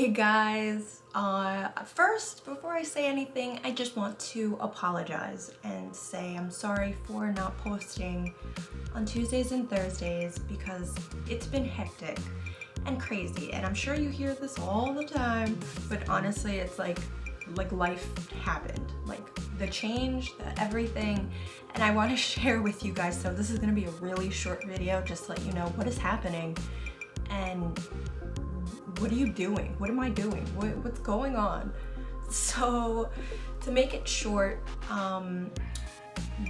Hey guys, first, before I say anything, I just want to apologize and say I'm sorry for not posting on Tuesdays and Thursdays because it's been hectic and crazy, and I'm sure you hear this all the time, but honestly it's like life happened, like the change, the everything, and I want to share with you guys. So this is going to be a really short video just to let you know what is happening and what are you doing? What am I doing? What's going on? So to make it short,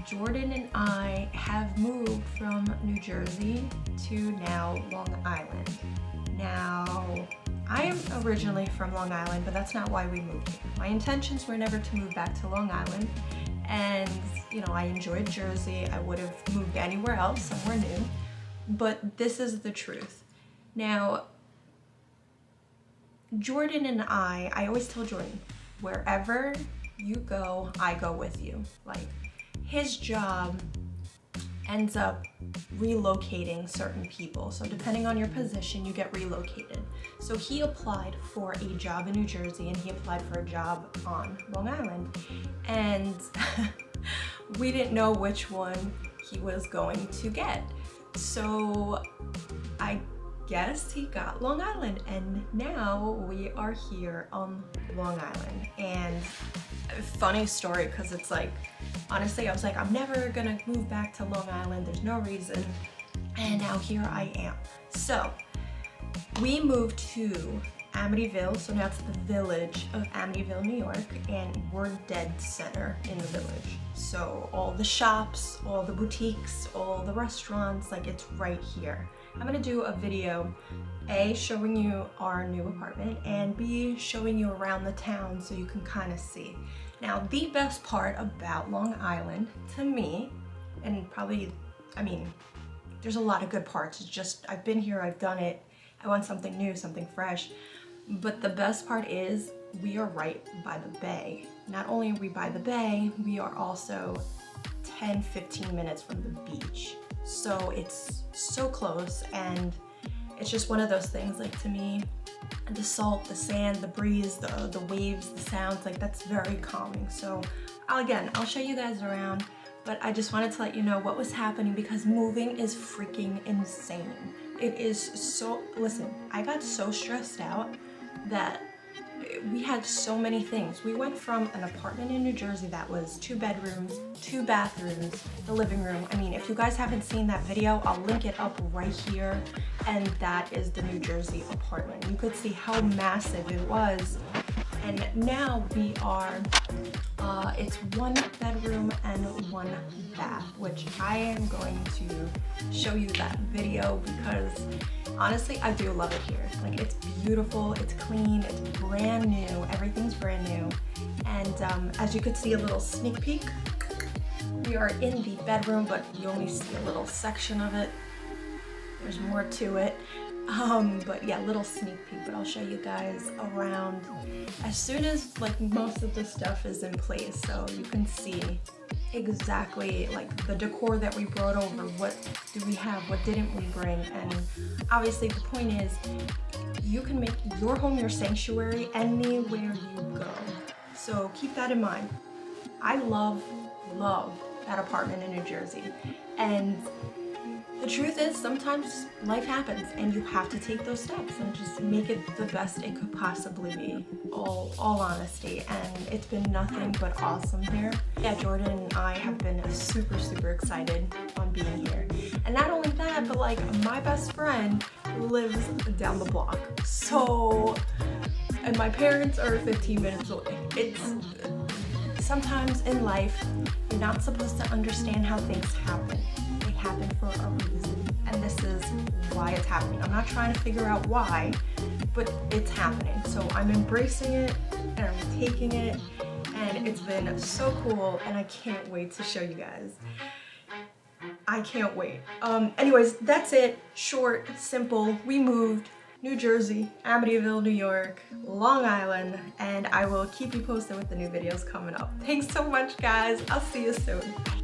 Jordan and I have moved from New Jersey to now Long Island. Now, I am originally from Long Island, but that's not why we moved here. My intentions were never to move back to Long Island, and you know, I enjoyed Jersey. I would have moved anywhere else, somewhere new, but this is the truth. Now, Jordan and I always tell Jordan, wherever you go, I go with you. Like, his job ends up relocating certain people. So depending on your position, you get relocated. So he applied for a job in New Jersey and he applied for a job on Long Island. And we didn't know which one he was going to get. So I guess he got Long Island, and now we are here on Long Island. And funny story, because it's like, honestly, I was like, I'm never gonna move back to Long Island, there's no reason, and now here I am. So we moved to Amityville, so now it's the village of Amityville, New York, and we're dead center in the village. So all the shops, all the boutiques, all the restaurants, like it's right here. I'm gonna do a video, A, showing you our new apartment, and B, showing you around the town so you can kind of see. Now, the best part about Long Island, to me, and probably, I mean, there's a lot of good parts. It's just, I've been here, I've done it, I want something new, something fresh. But the best part is we are right by the bay. Not only are we by the bay, we are also 10-15 minutes from the beach. So it's so close, and it's just one of those things, like, to me, the salt, the sand, the breeze, the waves, the sounds, like, that's very calming. So I'll show you guys around, but I just wanted to let you know what was happening because moving is freaking insane. It is so, listen, I got so stressed out that we had so many things. We went from an apartment in New Jersey that was 2 bedrooms, 2 bathrooms, the living room. I mean, if you guys haven't seen that video, I'll link it up right here. And that is the New Jersey apartment. You could see how massive it was. And now we are, it's 1 bedroom and 1 bath, which I am going to show you that video because honestly, I do love it here. Like, it's beautiful, it's clean, it's brand new, everything's brand new. And as you could see, a little sneak peek, we are in the bedroom, but you only see a little section of it. There's more to it. But yeah, little sneak peek, but I'll show you guys around as soon as, like, most of the stuff is in place, so you can see exactly, like, the decor that we brought over, what do we have, what didn't we bring. And obviously the point is, you can make your home your sanctuary anywhere you go. So keep that in mind. I love that apartment in New Jersey, and the truth is, sometimes life happens and you have to take those steps and just make it the best it could possibly be, all honesty. And it's been nothing but awesome here. Yeah, Jordan and I have been super excited on being here. And not only that, but like, my best friend lives down the block. So, and my parents are 15 minutes away. It's, sometimes in life, you're not supposed to understand how things happen. They happen for a reason, and this is why it's happening. I'm not trying to figure out why, but it's happening. So I'm embracing it and I'm taking it, and it's been so cool, and I can't wait to show you guys. I can't wait. Anyways, that's it. Short, simple. We moved. New Jersey, Amityville, New York, Long Island, and I will keep you posted with the new videos coming up. Thanks so much, guys. I'll see you soon. Bye.